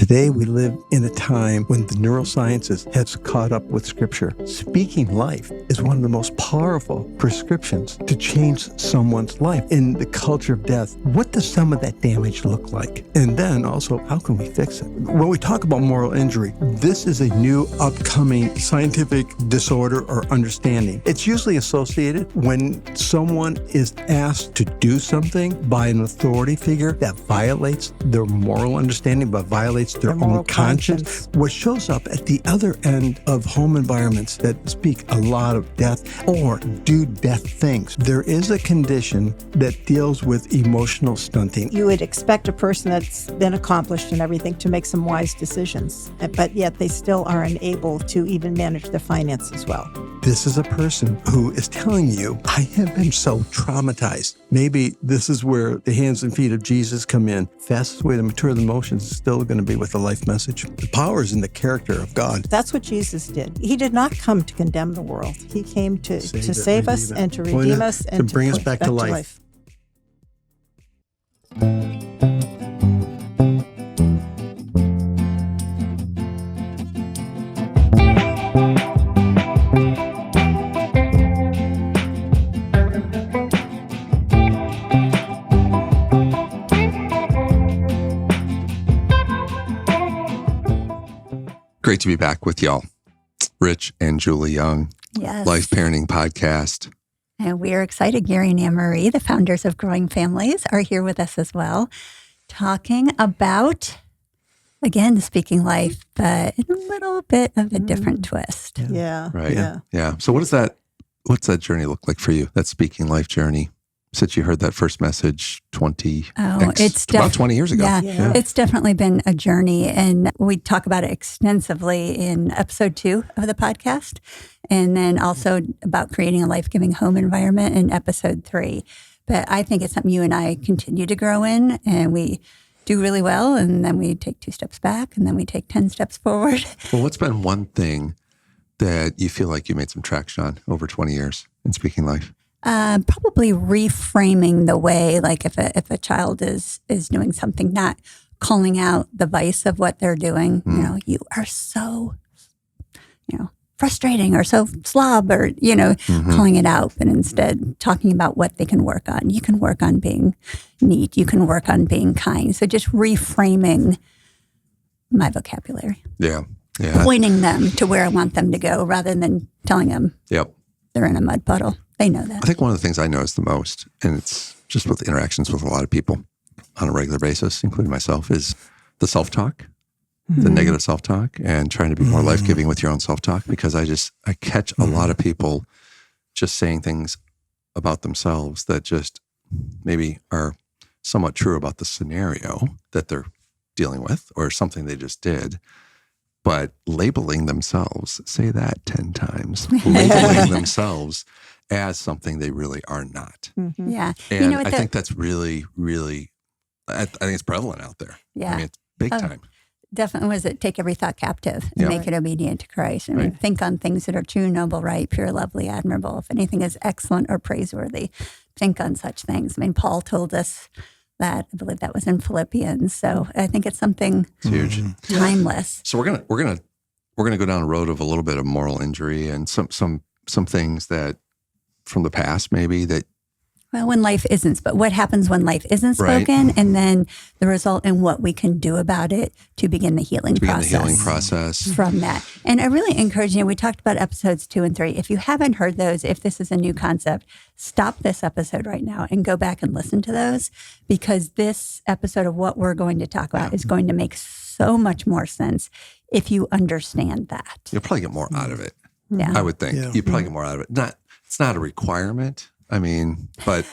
Today, we live in a time when the neurosciences have caught up with Scripture. Speaking life is one of the most powerful prescriptions to change someone's life. In the culture of death, what does some of that damage look like? And then also, how can we fix it? When we talk about moral injury, this is a new upcoming scientific disorder or understanding. It's usually associated when someone is asked to do something by an authority figure that violates their moral understanding, but violates their own conscience. What shows up at the other end of home environments that speak a lot of death or do death things. There is a condition that deals with emotional stunting. You would expect a person that's been accomplished and everything to make some wise decisions, but yet they still are unable to even manage their finances well. This is a person who is telling you, I have been so traumatized. Maybe this is where the hands and feet of Jesus come in. Fastest way to mature the emotions is still going to be with the life message. The power is in the character of God. That's what Jesus did. He did not come to condemn the world. He came to save us and to redeem us and to bring us back to life. Great to be back with y'all. Rich and Julie Young, yes. Life Parenting Podcast. And we are excited. Gary and Anne-Marie, the founders of Growing Families, are here with us as well, talking about, again, speaking life, but in a little bit of a different twist. Yeah. Right. Yeah. So what's that journey look like for you, that speaking life journey? Since you heard that first message about 20 years ago. Yeah, it's definitely been a journey. And we talk about it extensively in episode 2 of the podcast. And then also about creating a life-giving home environment in episode 3. But I think it's something you and I continue to grow in, and we do really well. And then we take 2 steps back, and then we take 10 steps forward. Well, what's been one thing that you feel like you made some traction on over 20 years in speaking life? Probably reframing the way, like if a child is doing something, not calling out the vice of what they're doing. You know, you are so, frustrating or so slob or, calling it out, but instead talking about what they can work on. You can work on being neat. You can work on being kind. So just reframing my vocabulary. Yeah. Pointing them to where I want them to go rather than telling them they're in a mud puddle. They know that. I think one of the things I notice the most, and it's just with interactions with a lot of people on a regular basis, including myself, is the self-talk, the negative self-talk, and trying to be more life-giving with your own self-talk, because I catch a lot of people just saying things about themselves that just maybe are somewhat true about the scenario that they're dealing with or something they just did. But labeling themselves, say that 10 times, labeling themselves as something they really are not. Mm-hmm. Yeah. And I think that's really, really, I think it's prevalent out there. Yeah. I mean, it's big time. Definitely was it take every thought captive and make it obedient to Christ. I mean, think on things that are true, noble, right, pure, lovely, admirable. If anything is excellent or praiseworthy, think on such things. I mean, Paul told us that. I believe that was in Philippians. So I think it's something huge, timeless. So we're gonna go down a road of a little bit of moral injury and some things that from the past maybe that. Well, when life isn't, but what happens when life isn't spoken, and then the result in what we can do about it to begin the healing process from that. And I really encourage you, we talked about episodes 2 and 3. If you haven't heard those, if this is a new concept, stop this episode right now and go back and listen to those, because this episode of what we're going to talk about is going to make so much more sense if you understand that. You'll probably get more out of it. Yeah. I would think. Yeah. You'd probably get more out of it. It's not a requirement. I mean, but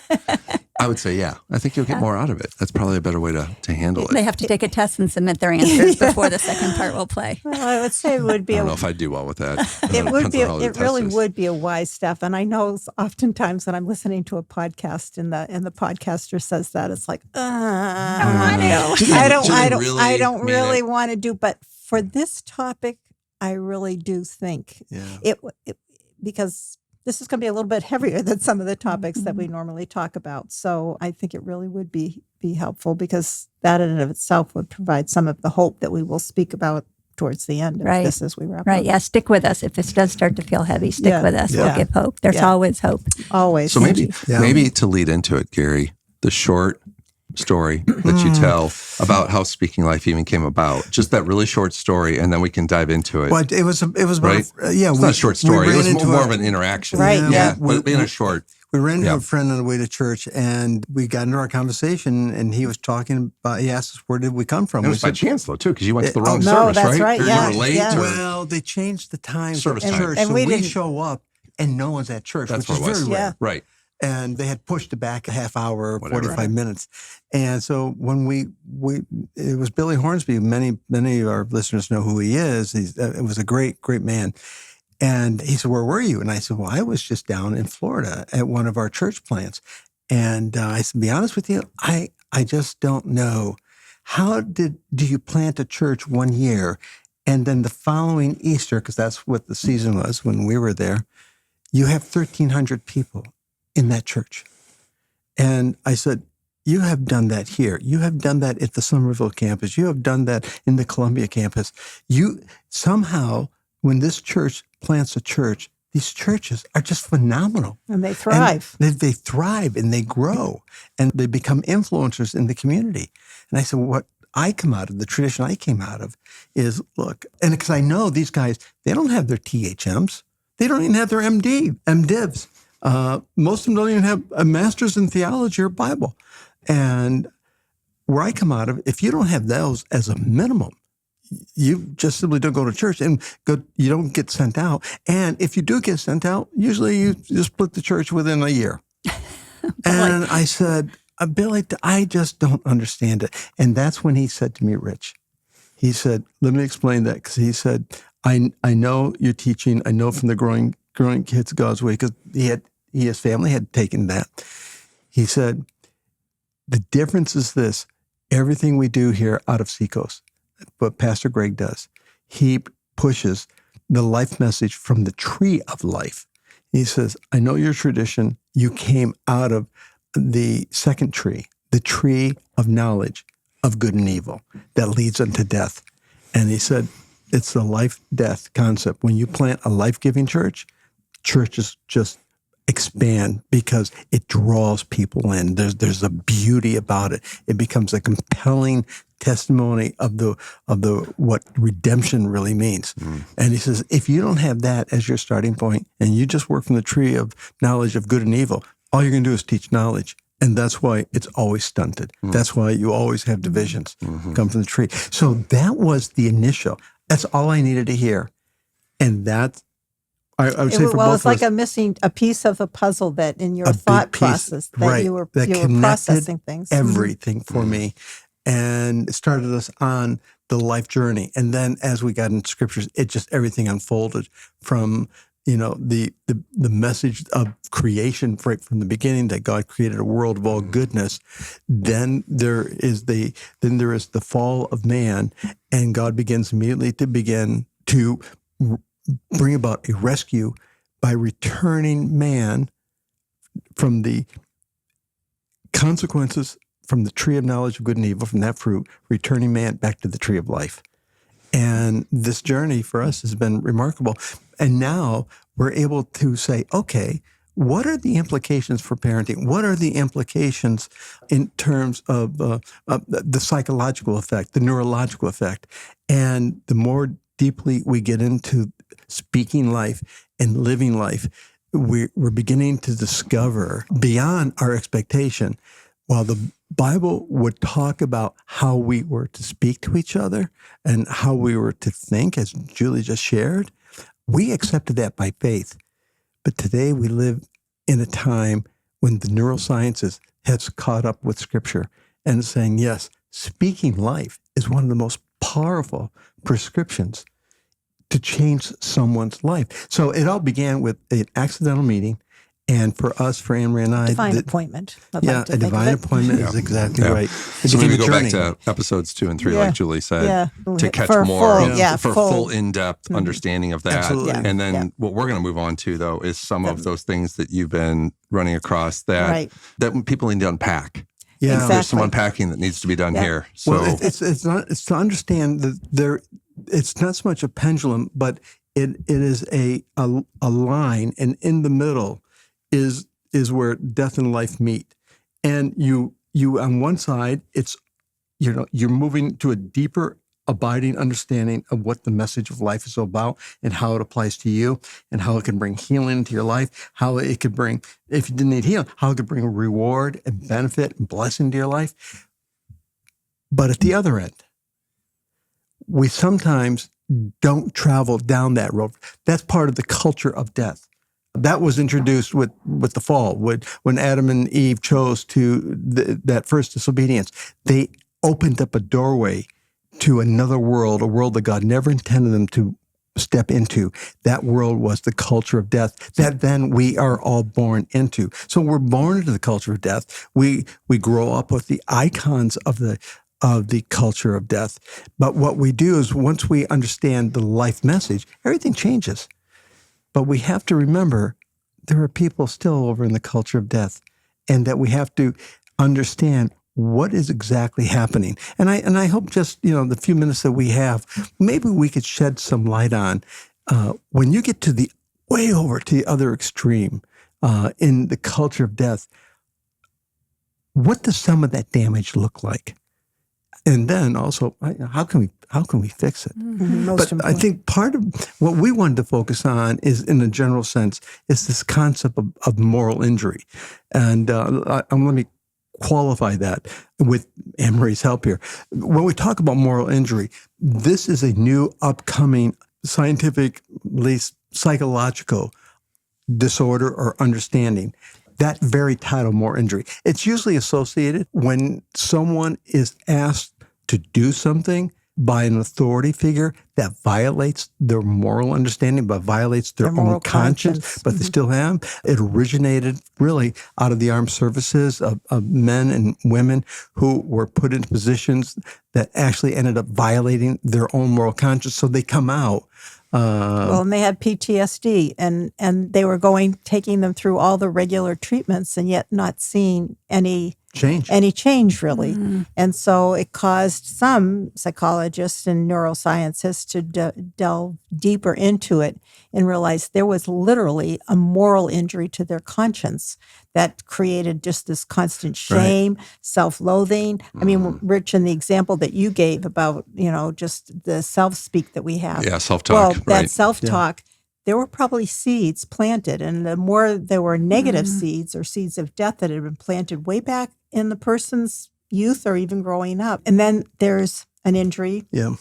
I would say, I think you'll get more out of it. That's probably a better way to handle it. They have to take a test and submit their answers before the second part will play. Well, I would say it would be. I don't know if I do well with that. It really would be a wise step. And I know oftentimes when I'm listening to a podcast and the podcaster says that, it's like, I don't really want to do. But for this topic, I really do think it because this is going to be a little bit heavier than some of the topics that we normally talk about. So I think it really would be helpful, because that in and of itself would provide some of the hope that we will speak about towards the end of this as we wrap up. Right. Yeah. Stick with us. If this does start to feel heavy, stick with us. We'll give hope. There's always hope. Always. So maybe to lead into it, Gary, the short story that you tell about how Speaking Life even came about, just that really short story, and then we can dive into it. Well, it was about, right? It's not a short story. It was more of an interaction. Right. Yeah. But in a short. We ran into a friend on the way to church, and we got into our conversation, and he was talking about, he asked us, where did we come from? It was by chance, though, too, because you went to the wrong service, right? Right. Or you were late. Yeah. Well, they changed the times Service of time. church, And so we we didn't- show up, and no one's at church, That's which what is it was. very rare. Right. And they had pushed it back a half hour, Whatever. 45 minutes. And so when it was Billy Hornsby. Many of our listeners know who he is. It was a great, great man. And he said, where were you? And I said, well, I was just down in Florida at one of our church plants. And I said, to be honest with you, I just don't know. How do you plant a church one year, and then the following Easter, because that's what the season was when we were there, you have 1,300 people in that church? And I said, you have done that here. You have done that at the Somerville campus. You have done that in the Columbia campus. You somehow, when this church plants a church, these churches are just phenomenal. And they thrive. And they thrive and they grow and they become influencers in the community. And I said, what I come out of, the tradition I came out of is, look, and because I know these guys, they don't have their THMs. They don't even have their MDivs. Most of them don't even have a master's in theology or Bible. And where I come out of, if you don't have those as a minimum, you just simply don't go to church, and you don't get sent out. And if you do get sent out, usually you split the church within a year. And I said, Billy, I just don't understand it. And that's when he said to me, Rich, he said, let me explain that. Because he said, I know you're teaching. I know from the growing kids God's way, because his family had taken that. He said, the difference is this: everything we do here out of Seacoast, what Pastor Greg does, he pushes the life message from the tree of life. He says, I know your tradition. You came out of the second tree, the tree of knowledge of good and evil that leads unto death. And he said, it's the life-death concept. When you plant a life-giving church, churches just expand because it draws people in. There's a beauty about it. It becomes a compelling testimony of the what redemption really means. And he says, if you don't have that as your starting point, and you just work from the tree of knowledge of good and evil, all you're going to do is teach knowledge. And that's why it's always stunted. That's why you always have divisions come from the tree. So that was the initial. That's all I needed to hear. And that, I would say for both of us. Well, it's like a piece of a puzzle that in your thought process, that you were processing things. Everything for me. And it started us on the life journey. And then as we got into scriptures, everything unfolded from, the message of creation right from the beginning, that God created a world of all goodness. Then there is the fall of man, and God begins immediately to bring about a rescue by returning man from the consequences from the tree of knowledge of good and evil, from that fruit, returning man back to the tree of life. And this journey for us has been remarkable. And now we're able to say, okay, what are the implications for parenting? What are the implications in terms of the psychological effect, the neurological effect? And the more deeply we get into speaking life and living life, we're beginning to discover beyond our expectation. While the Bible would talk about how we were to speak to each other and how we were to think, as Julie just shared, we accepted that by faith. But today we live in a time when the neurosciences has caught up with Scripture and saying, yes, speaking life is one of the most powerful prescriptions to change someone's life. So it all began with an accidental meeting, And for us, for Anne Marie and I, divine appointment. A divine appointment is exactly right. So maybe go back to episodes 2 and 3, like Julie said, to catch for full in-depth understanding of that. Absolutely. And then what we're going to move on to, though, is some of those things that you've been running across that people need to unpack. Yeah, exactly. There's some unpacking that needs to be done here. So well, it's to understand that it's not so much a pendulum, but it is a line, and in the middle is where death and life meet. And you on one side, it's you're moving to a deeper, abiding understanding of what the message of life is about and how it applies to you and how it can bring healing into your life, how it could bring, if you didn't need healing, how it could bring a reward and benefit and blessing to your life. But at the other end, we sometimes don't travel down that road. That's part of the culture of death. That was introduced with the fall, when Adam and Eve chose that first disobedience. They opened up a doorway to another world, a world that God never intended them to step into. That world was the culture of death that then we are all born into. So we're born into the culture of death. We grow up with the icons of the culture of death. But what we do is once we understand the life message, everything changes. But we have to remember there are people still over in the culture of death, and that we have to understand what is exactly happening. And I hope just, the few minutes that we have, maybe we could shed some light on when you get to the way over to the other extreme in the culture of death, what does some of that damage look like? And then also, how can we fix it? But I think part of what we wanted to focus on is, in a general sense, is this concept of moral injury. And let me qualify that with Anne Marie's help here. When we talk about moral injury, this is a new upcoming scientifically psychological disorder or understanding. That very title, moral injury, it's usually associated when someone is asked to do something by an authority figure that violates their moral understanding, but violates their own conscience, but they still have. It originated really out of the armed services of men and women who were put in positions that actually ended up violating their own moral conscience. So they come out. And they had PTSD, and they were taking them through all the regular treatments, and yet not seeing any change really. And so it caused some psychologists and neuroscientists to delve deeper into it and realize there was literally a moral injury to their conscience that created just this constant shame, self-loathing. I mean, Rich, in the example that you gave about, just the self-speak that we have. Yeah, self-talk. Well, that self-talk, there were probably seeds planted, and the more there were negative seeds or seeds of death that had been planted way back in the person's youth or even growing up. And then there's an injury. Yeah.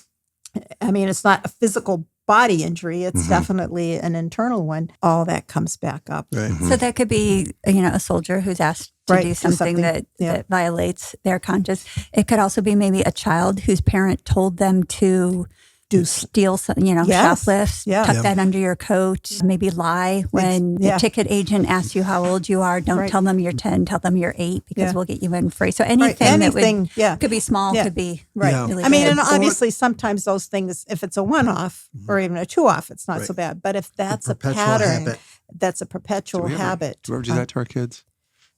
I mean, it's not a physical body injury. It's definitely an internal one. All that comes back up. Right. So that could be, a soldier who's asked to do something that violates their conscience. It could also be maybe a child whose parent told them to steal some, shoplifts, tuck that under your coat, maybe lie when the ticket agent asks you how old you are. Don't tell them you're 10, tell them you're 8 because we'll get you in free. So anything that could be small, could be really I mean, big. and obviously sometimes those things, if it's a one-off or even a two-off, it's not so bad. But if that's a pattern, that's a perpetual habit. Do we ever do that to our kids?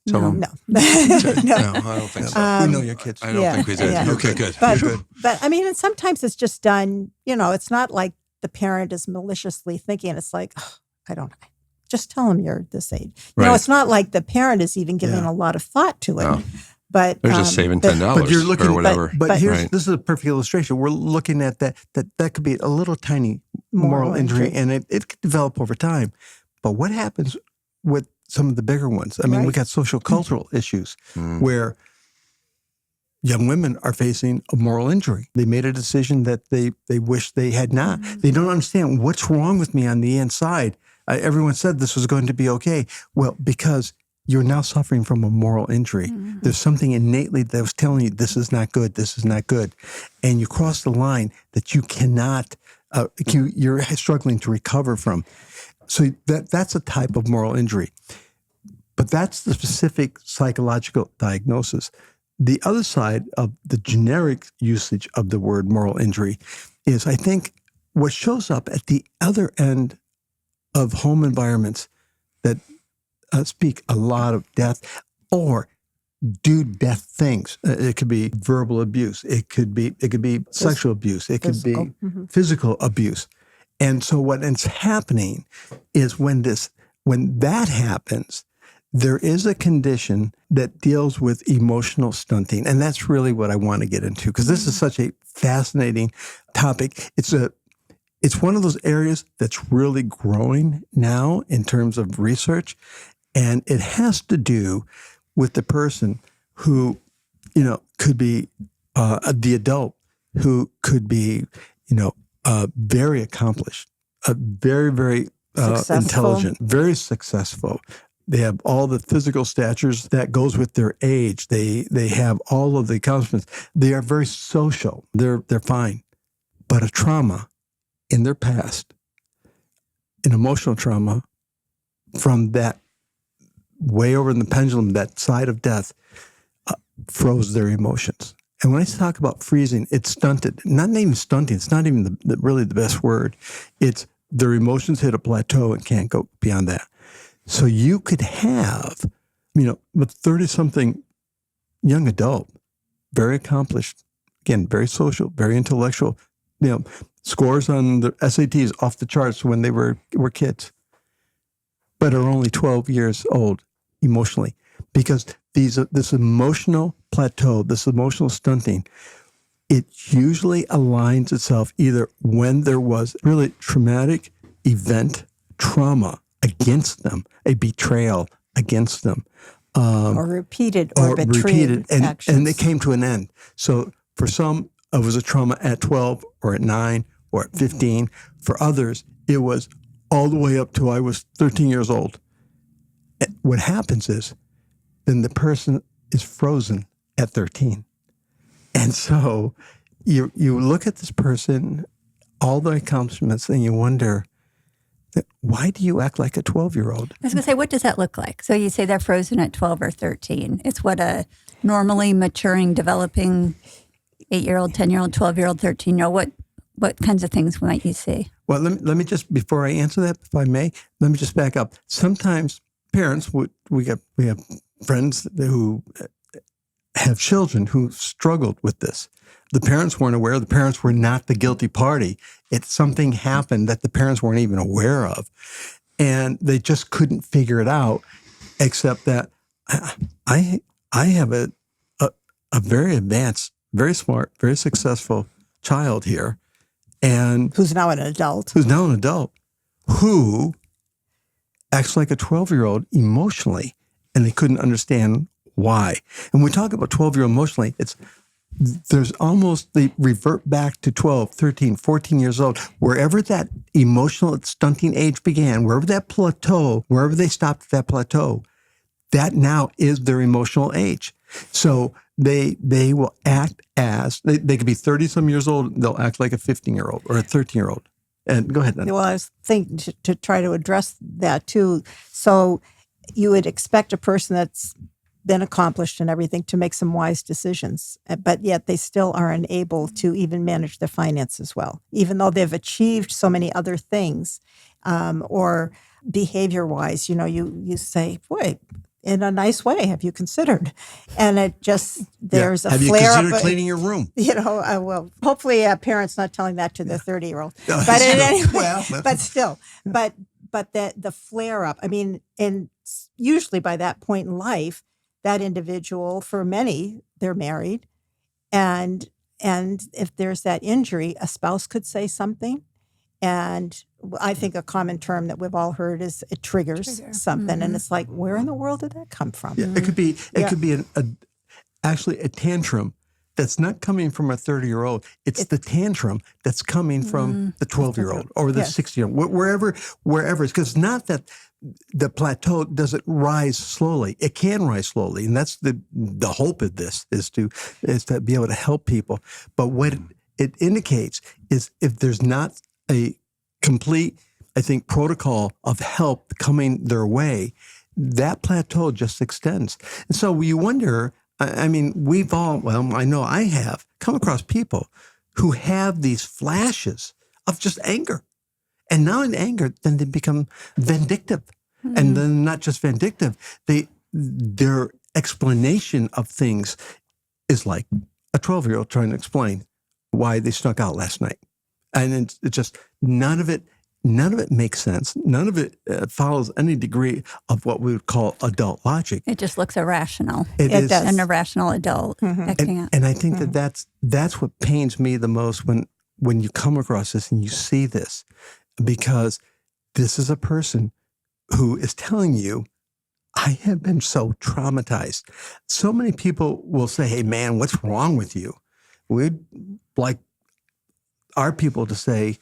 No. No, I don't think so. We know your kids. I don't think we did. Okay, good. But I mean, and sometimes it's just done, it's not like the parent is maliciously thinking. It's like, just tell them you're this age. It's not like the parent is even giving a lot of thought to it. No. But they're just saving $10 but you're looking, or whatever. But this is a perfect illustration. We're looking at that could be a little tiny moral injury, and it could develop over time. But what happens with some of the bigger ones? I mean, we got social cultural issues where young women are facing a moral injury. They made a decision that they wish they had not. They don't understand what's wrong with me on the inside. Everyone said this was going to be okay. Well, because you're now suffering from a moral injury. There's something innately that was telling you this is not good, this is not good. And you cross the line that you cannot, you're struggling to recover from. So that's a type of moral injury. But that's the specific psychological diagnosis. The other side of the generic usage of the word moral injury is, I think, what shows up at the other end of home environments that speak a lot of death or do death things. It could be verbal abuse. It could be sexual abuse. It could be physical abuse. And so what ends happening is when that happens, there is a condition that deals with emotional stunting. And that's really what I want to get into, because this is such a fascinating topic. It's one of those areas that's really growing now in terms of research. And it has to do with the person who, could be the adult who could be, very accomplished, very, very intelligent, very successful. They have all the physical statures that goes with their age. They have all of the accomplishments. They are very social. They're fine. But a trauma in their past, an emotional trauma from that way over in the pendulum, that side of death, froze their emotions. And when I talk about freezing, it's stunted. Not even stunting. It's not even really the best word. It's their emotions hit a plateau and can't go beyond that. So you could have, a 30-something young adult, very accomplished, again, very social, very intellectual, scores on the SATs off the charts when they were kids, but are only 12 years old emotionally, because this emotional plateau, this emotional stunting, it usually aligns itself either when there was really traumatic event, trauma against them, a betrayal against them, or repeated actions. And they came to an end. So for some, it was a trauma at 12 or at 9 or at 15. For others, it was all the way up to I was 13 years old. What happens is then the person is frozen at 13. And so you look at this person, all the accomplishments, and you wonder, why do you act like a 12-year-old? I was going to say, what does that look like? So you say they're frozen at 12 or 13. It's what a normally maturing, developing 8-year-old, 10-year-old, 12-year-old, 13-year-old, what kinds of things might you see? Well, let me just, before I answer that, if I may, let me just back up. Sometimes parents, we have friends who have children who struggled with this. The parents weren't aware. The parents were not the guilty party. Something happened that the parents weren't even aware of. And they just couldn't figure it out, except that I have a very advanced, very smart, very successful child here. And who's now an adult. Who acts like a 12-year-old emotionally, and they couldn't understand why. And when we talk about 12-year-old emotionally, they revert back to 12, 13, 14 years old, wherever that emotional stunting age began, wherever that plateau, wherever they stopped at that plateau, that now is their emotional age. So they will act as, they could be 30-some years old, they'll act like a 15-year-old or a 13-year-old. And go ahead, Nana. Well, I was thinking to try to address that too. So you would expect a person that's been accomplished and everything to make some wise decisions, but yet they still are unable to even manage their finances well, even though they've achieved so many other things, or behavior-wise, you say, boy, in a nice way, have you considered? And it just, there's a flare up. Have you considered cleaning your room? Well, hopefully a parent's not telling that to their 30-year-old. But anyway, but still, but the flare up, and usually by that point in life, that individual, for many, they're married. And if there's that injury, a spouse could say something. And I think a common term that we've all heard is it triggers something. Mm-hmm. And it's like, where in the world did that come from? Yeah, it could be actually a tantrum that's not coming from a 30-year-old. It's the tantrum that's coming from the 12-year-old or the 60-year-old, wherever it's, because it's not that the plateau doesn't rise slowly. It can rise slowly. And that's the hope of this is to be able to help people. But what it indicates is if there's not a complete, I think, protocol of help coming their way, that plateau just extends. And so you wonder, I mean, we've all, well, I know I have come across people who have these flashes of just anger. And now in anger, then they become vindictive. Mm-hmm. And then not just vindictive, their explanation of things is like a 12-year-old trying to explain why they snuck out last night. And it's just none of it makes sense. None of it follows any degree of what we would call adult logic. It just looks irrational. It does. An irrational adult acting out. And I think that's what pains me the most when you come across this and you see this, because this is a person who is telling you, I have been so traumatized. So many people will say, hey, man, what's wrong with you? We'd like our people to say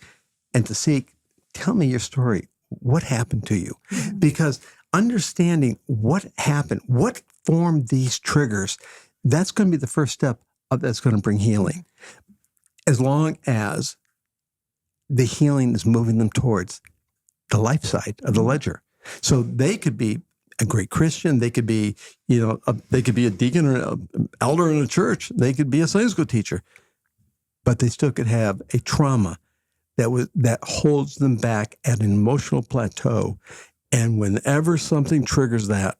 and to seek, tell me your story. What happened to you? Mm-hmm. Because understanding what happened, what formed these triggers, that's going to be the first step that's going to bring healing. As long as the healing is moving them towards the life side of the ledger. So they could be a great Christian. They could be, they could be a deacon or an elder in a church. They could be a Sunday school teacher, but they still could have a trauma that holds them back at an emotional plateau. And whenever something triggers that,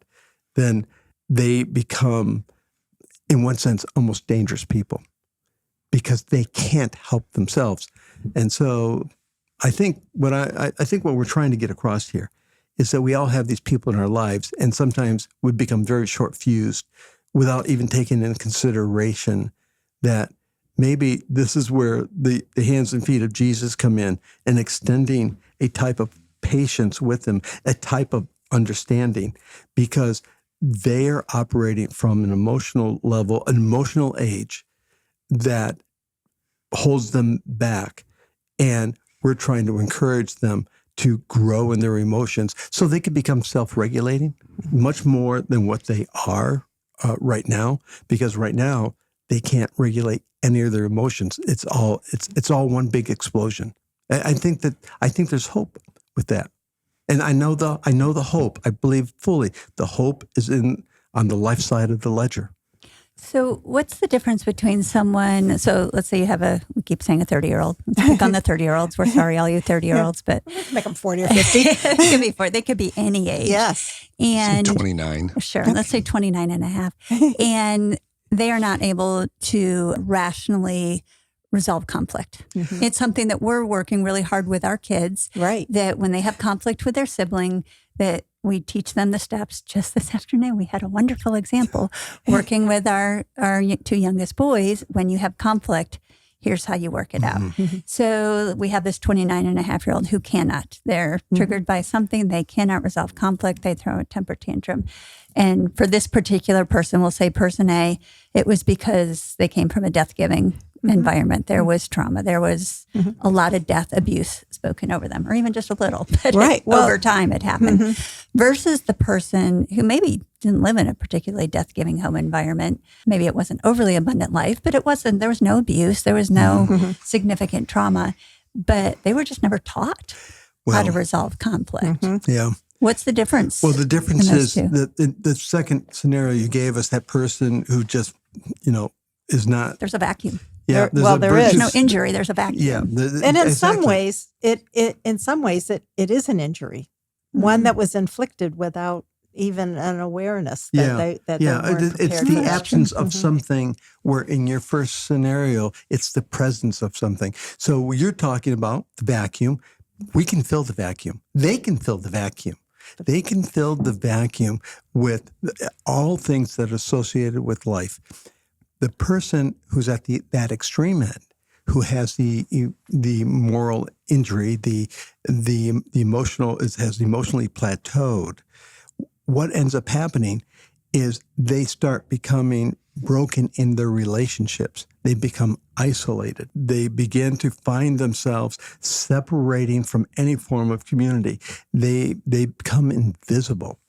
then they become, in one sense, almost dangerous people because they can't help themselves. And so I think what we're trying to get across here is that we all have these people in our lives, and sometimes we become very short-fused without even taking into consideration that maybe this is where the hands and feet of Jesus come in and extending a type of patience with them, a type of understanding, because they are operating from an emotional level, an emotional age that holds them back. And we're trying to encourage them to grow in their emotions so they can become self-regulating much more than what they are right now, because right now they can't regulate any of their emotions. It's all one big explosion. I think there's hope with that. And I know the hope. I believe fully the hope is on the life side of the ledger. So what's the difference between someone, so let's say you have we keep saying a 30-year-old. Let's pick on the 30-year-olds. We're sorry, all you 30-year-olds, but. Make them 40 or 50. They could be any age. Yes. And 29. Sure. Let's say 29 and a half. And they are not able to rationally resolve conflict. Mm-hmm. It's something that we're working really hard with our kids. Right. That when they have conflict with their sibling, that we teach them the steps. Just this afternoon, we had a wonderful example working with our two youngest boys. When you have conflict, here's how you work it out. Mm-hmm. So we have this 29-and-a-half-year-old who cannot. They're triggered by something. They cannot resolve conflict. They throw a temper tantrum. And for this particular person, we'll say person A, it was because they came from a death-giving environment. There was trauma. There was a lot of death, abuse spoken over them, or even just a little. But over time it happened. Versus the person who maybe didn't live in a particularly death-giving home environment. Maybe it wasn't overly abundant life, but there was no abuse. There was no significant trauma, but they were just never taught how to resolve conflict. Yeah. What's the difference? Well, the difference is that the second scenario you gave us, that person who just, is not. There's a vacuum. Yeah. There's no injury. There's a vacuum. Yeah. And in some ways, it is an injury, one that was inflicted without even an awareness that they weren't it's the absence of something, where in your first scenario, it's the presence of something. So you're talking about the vacuum. We can fill the vacuum. They can fill the vacuum. They can fill the vacuum with all things that are associated with life. The person who's at that extreme end, who has the moral injury, the emotional, has emotionally plateaued, what ends up happening is they start becoming broken in their relationships. They become isolated. They begin to find themselves separating from any form of community. They become invisible,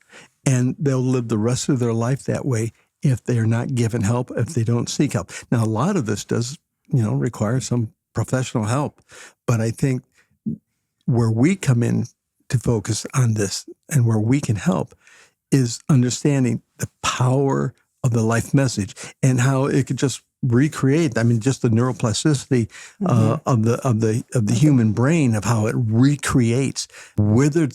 and they'll live the rest of their life that way if they're not given help, if they don't seek help. Now, a lot of this does, require some professional help, but I think where we come in to focus on this and where we can help is understanding the power of the life message and how it could just recreate. I mean, just the neuroplasticity of the human brain, of how it recreates withered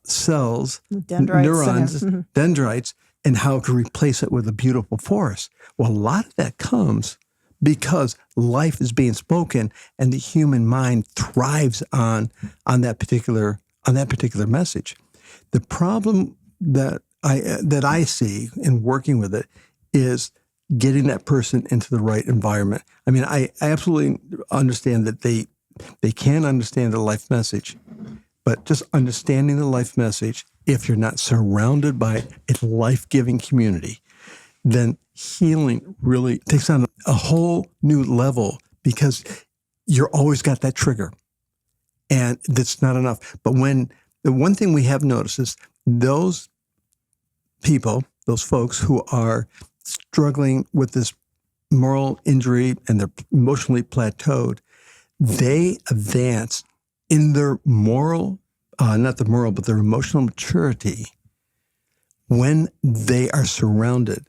cells, neurons, dendrites, and how to replace it with a beautiful forest. Well, a lot of that comes because life is being spoken, and the human mind thrives on that particular message. The problem that I see in working with it is getting that person into the right environment. I mean, I absolutely understand that they can understand the life message, but just understanding the life message, if you're not surrounded by a life-giving community, then healing really takes on a whole new level, because you're always got that trigger, and that's not enough. But when the one thing we have noticed is those people, those folks who are struggling with this moral injury and they're emotionally plateaued, they advance in their moral, not the moral, but their emotional maturity when they are surrounded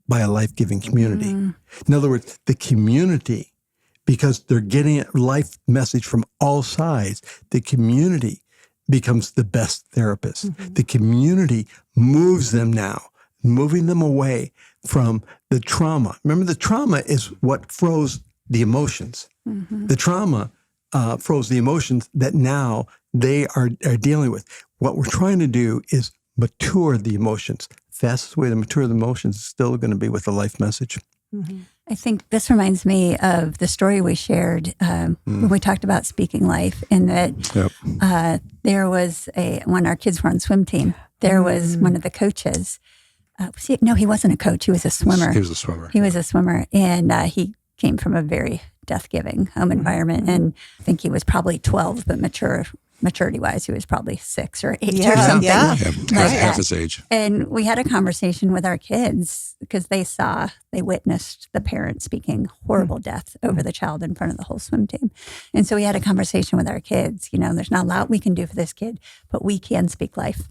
by a life-giving community. In other words, the community, because they're getting a life message from all sides, the community becomes the best therapist. The community moves them now, moving them away from the trauma. Remember, the trauma is what froze the emotions. The trauma froze the emotions that now they are dealing with. What we're trying to do is mature the emotions. Fastest way to mature the emotions is still going to be with the life message. I think this reminds me of the story we shared when we talked about speaking life, in that there was when our kids were on swim team, there was one of the coaches. He wasn't a coach. He was a swimmer. He was a swimmer. He was a swimmer. And he came from a very death-giving home environment. And I think he was probably 12, but maturity-wise, he was probably 6 or 8 or something. Yeah, half his age. And we had a conversation with our kids because they witnessed the parent speaking horrible death over the child in front of the whole swim team. And so we had a conversation with our kids. There's not a lot we can do for this kid, but we can speak life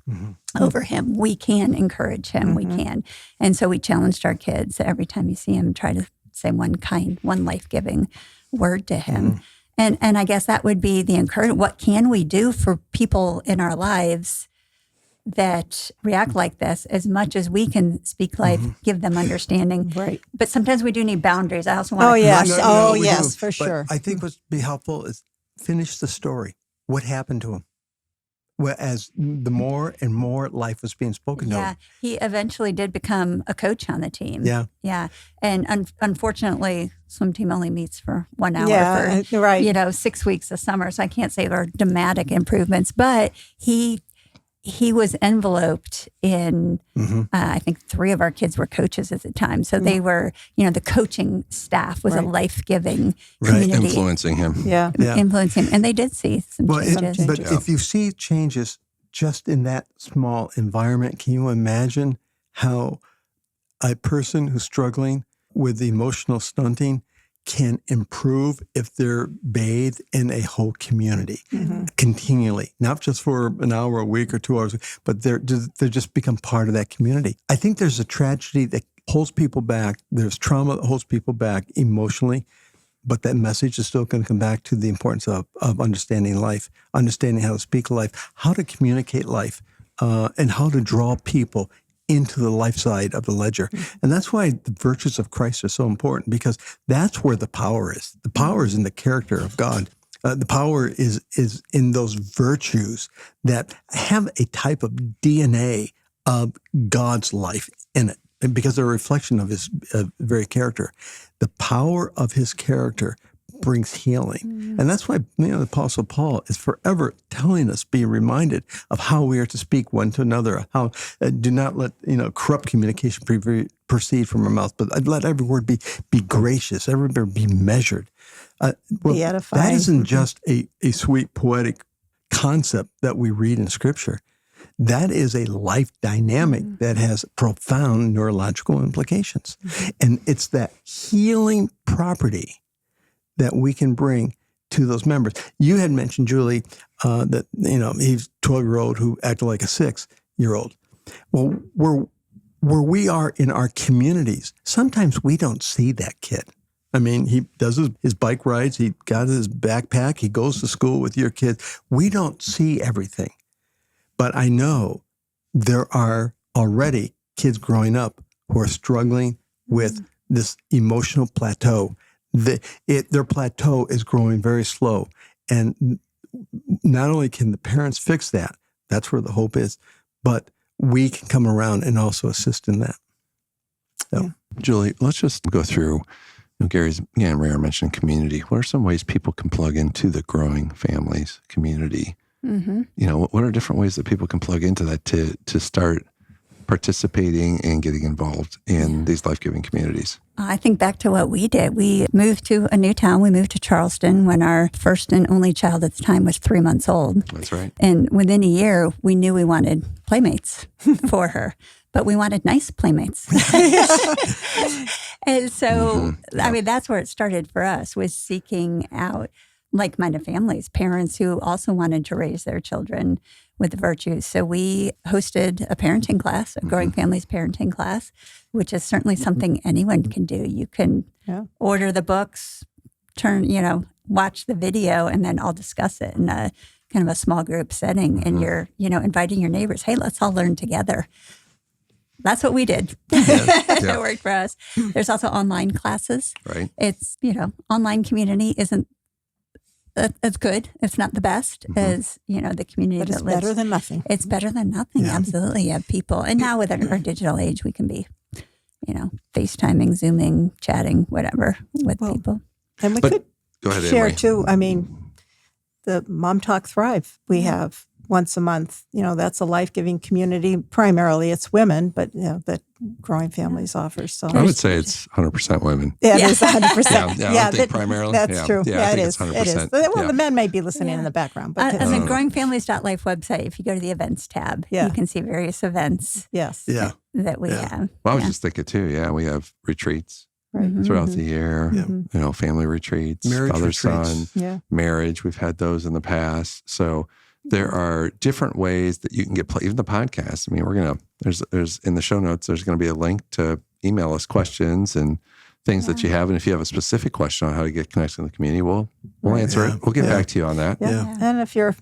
over him. We can encourage him. We can. And so we challenged our kids that every time you see him, try to say one life-giving word to him. And I guess that would be the encouragement. What can we do for people in our lives that react like this, as much as we can speak life, give them understanding? Right. But sometimes we do need boundaries. I also want to... No, yes, for but sure. I think what'd be helpful is finish the story. What happened to him? Well, as the more and more life was being spoken to him. Yeah, he eventually did become a coach on the team. Yeah. And unfortunately, swim team only meets for 1 hour for right. 6 weeks of summer. So I can't say there are dramatic improvements, but he was enveloped in, I think 3 of our kids were coaches at the time. So they were, the coaching staff was a life-giving community. Influencing him. Influencing him. And they did see some changes. But if you see changes just in that small environment, can you imagine how a person who's struggling with emotional stunting can improve if they're bathed in a whole community continually, not just for an hour a week or 2 hours, but they're just become part of that community. I think there's a tragedy that holds people back. There's trauma that holds people back emotionally, but that message is still going to come back to the importance of understanding life, understanding how to speak life, how to communicate life, and how to draw people into the life side of the ledger. And that's why the virtues of Christ are so important, because that's where the power is. The power is in the character of God. The power is in those virtues that have a type of DNA of God's life in it, and because they're a reflection of his very character. The power of his character brings healing. And that's why the Apostle Paul is forever telling us, be reminded of how we are to speak one to another, how do not let corrupt communication proceed from our mouth, but let every word be gracious, every word be measured. Be edifying. That isn't just a sweet poetic concept that we read in Scripture. That is a life dynamic that has profound neurological implications. And it's that healing property that we can bring to those members. You had mentioned, Julie, that he's a 12-year-old who acted like a 6-year-old. Well, where we are in our communities, sometimes we don't see that kid. I mean, he does his bike rides. He got his backpack. He goes to school with your kids. We don't see everything. But I know there are already kids growing up who are struggling with this emotional plateau. Their plateau is growing very slow. And not only can the parents fix that, that's where the hope is, but we can come around and also assist in that. So. Yeah. Julie, let's just go through, Gary's and Ray are mentioning community. What are some ways people can plug into the growing families community? What are different ways that people can plug into that to start participating and getting involved in these life-giving communities? I think back to what we did. We moved to a new town. We moved to Charleston when our first and only child at the time was 3 months old. That's right. And within a year, we knew we wanted playmates for her, but we wanted nice playmates. And so, I mean, that's where it started for us, was seeking out like-minded families, parents who also wanted to raise their children with the virtues. So we hosted a parenting class, a Growing Families parenting class, which is certainly something anyone can do. You can order the books, watch the video, and then all discuss it in a kind of a small group setting. And you're, inviting your neighbors, hey, let's all learn together. That's what we did. It worked for us. There's also online classes. Right. It's, online community isn't as good. It's not the best as, the community but that it's lives. better than nothing. It's better than nothing. Yeah. Absolutely. You have people. And now with our digital age, we can be, FaceTiming, Zooming, chatting, whatever with people. And we could go ahead, share Anne-Marie. too. I mean, the Mom Talk Thrive we have once a month. That's a life-giving community. Primarily it's women, but that Growing Families offers. So I would say it's 100% women. Yeah, it is 100%. I think primarily. That's true. Yeah, I think it it's is. 100%. It is. Well, the men may be listening in the background. But on the growingfamilies.life website, if you go to the events tab, you can see various events that we have. Well, I was just thinking too, we have retreats throughout the year, family retreats, marriage father-son, marriage. We've had those in the past. So there are different ways that you can get even the podcast. I mean, there's in the show notes, there's going to be a link to email us questions and things that you have. And if you have a specific question on how to get connected in the community, we'll answer it. We'll get back to you on that. Yeah. And if you're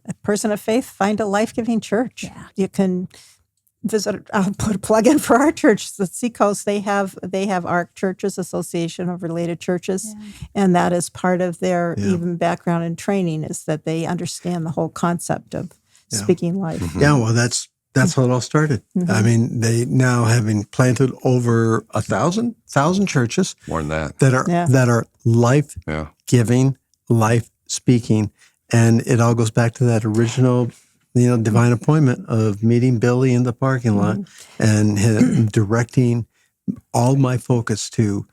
a person of faith, find a life-giving church. Yeah. You can visit. I'll put a plug in for our church, the Seacoast. They have ARC Churches, Association of Related Churches, and that is part of their even background and training, is that they understand the whole concept of speaking life. Yeah, well, that's how it all started. I mean, they now having planted over 1,000 churches, more than that are life giving, life speaking, and it all goes back to that original divine appointment of meeting Billy in the parking lot and him directing all my focus to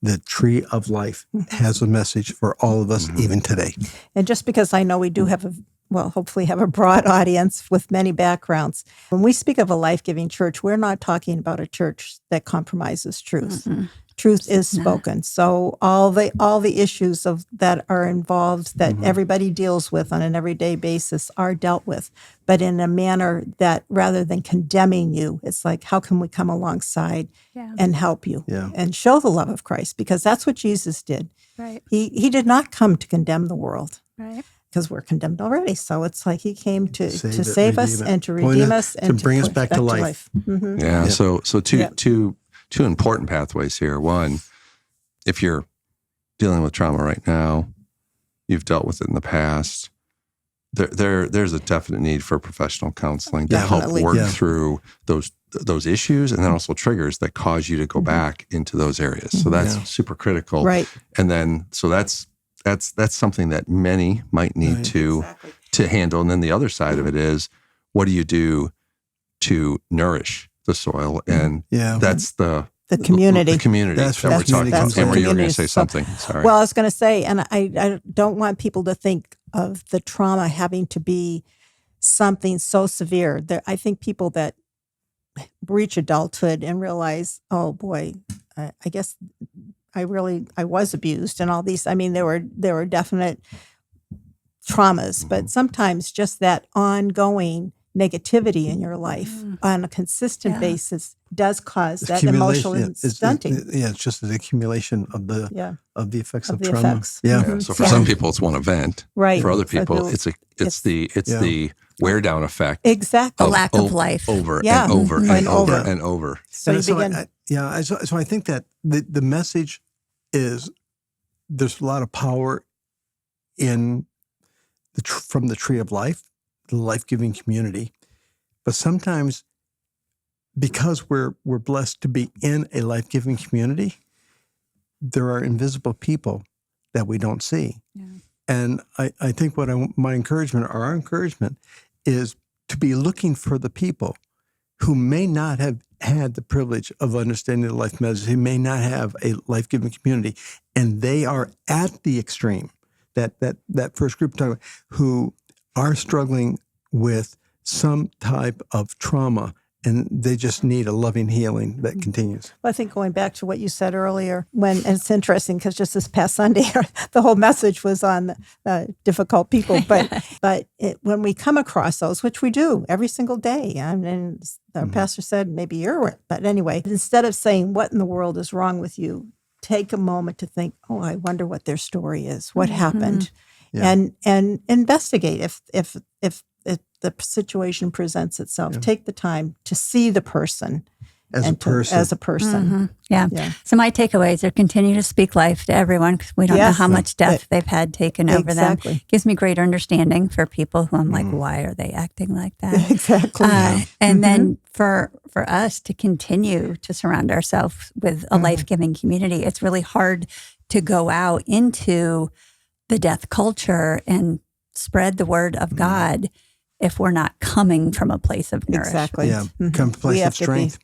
the tree of life has a message for all of us even today. And just because I know we do have hopefully have a broad audience with many backgrounds. When we speak of a life-giving church, we're not talking about a church that compromises truth. Truth is spoken. So all the issues that are involved that everybody deals with on an everyday basis are dealt with, but in a manner that rather than condemning you, it's like, how can we come alongside and help you and show the love of Christ? Because that's what Jesus did. Right. He did not come to condemn the world. Right. Because we're condemned already. So it's like he came to save us and to redeem us and to bring us back to life. Yeah. So two important pathways here. One, if you're dealing with trauma right now, you've dealt with it in the past, there's a definite need for professional counseling to help work through those issues, and then also triggers that cause you to go back into those areas. So that's super critical. Right. And then, so that's something that many might need to handle. And then the other side of it is, what do you do to nourish the soil? And that's the community. The community that we're talking about. Emery, you were going to say something. Sorry. Well, I was going to say, and I don't want people to think of the trauma having to be something so severe. I think people that reach adulthood and realize, oh boy, I guess I was abused and all these. I mean, there were definite traumas, but sometimes just that ongoing negativity in your life on a consistent basis does cause that emotional stunting. It's just the accumulation of the effects of trauma. Effects. So for some people, it's one event. Right. For other people, it's the wear down effect. Exactly. The lack of life. Over and over and over and over. So you begin. So I think that the message is there's a lot of power in from the tree of life, the life-giving community. But sometimes because we're blessed to be in a life-giving community, there are invisible people that we don't see. Yeah. And I think what our encouragement is to be looking for the people who may not have had the privilege of understanding the life message, who may not have a life-giving community, and they are at the extreme, that first group who are struggling with some type of trauma, and they just need a loving healing that continues. Well, I think going back to what you said earlier, and it's interesting because just this past Sunday, the whole message was on difficult people. But when we come across those, which we do every single day, and our pastor said maybe you're, but anyway, instead of saying what in the world is wrong with you, take a moment to think, oh, I wonder what their story is, what happened, and investigate if the situation presents itself. Yeah. Take the time to see the person as a person. Yeah. So my takeaways are continue to speak life to everyone because we don't know how much death they've had taken over them. Gives me greater understanding for people who I'm like, why are they acting like that? Exactly. And then for us to continue to surround ourselves with a life-giving community, it's really hard to go out into the death culture and spread the word of God if we're not coming from a place of nourishment. Exactly. Yeah. Come from a place of strength.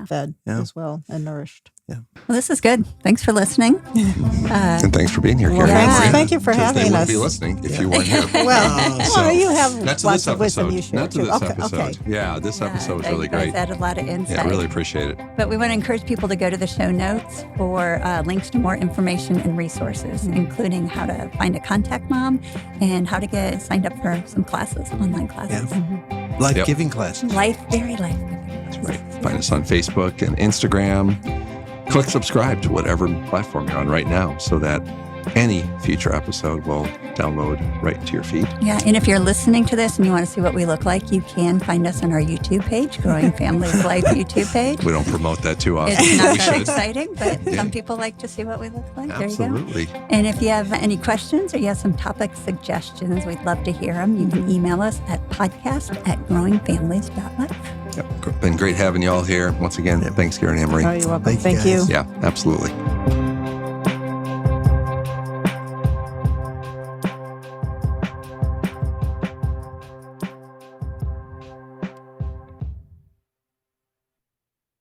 Fed as well and nourished. Yeah. Well, this is good. Thanks for listening. And thanks for being here, Carrie. Thank you for having us. They wouldn't be listening if you weren't here. Well, you have not to lots this of wisdom episode. you share Not to too. this episode. Yeah, this episode was really great. You guys added a lot of insight. Yeah, I really appreciate it. But we want to encourage people to go to the show notes for links to more information and resources, including how to find a contact mom and how to get signed up for some classes, online classes. Yeah. Life-giving classes. Very life-giving. That's right. Find us on Facebook and Instagram. Click subscribe to whatever platform you're on right now so that any future episode will download right into your feed. Yeah, and if you're listening to this and you want to see what we look like, you can find us on our YouTube page, Growing Families Life YouTube page. We don't promote that too often. It's not that exciting, but some people like to see what we look like. Absolutely. There you go. And if you have any questions or you have some topic suggestions, we'd love to hear them. You can email us at podcast@growingfamilies.life. Yep. Been great having you all here. Once again, thanks, Gary and Emery. Oh, you're welcome. Thank you. Yeah, absolutely.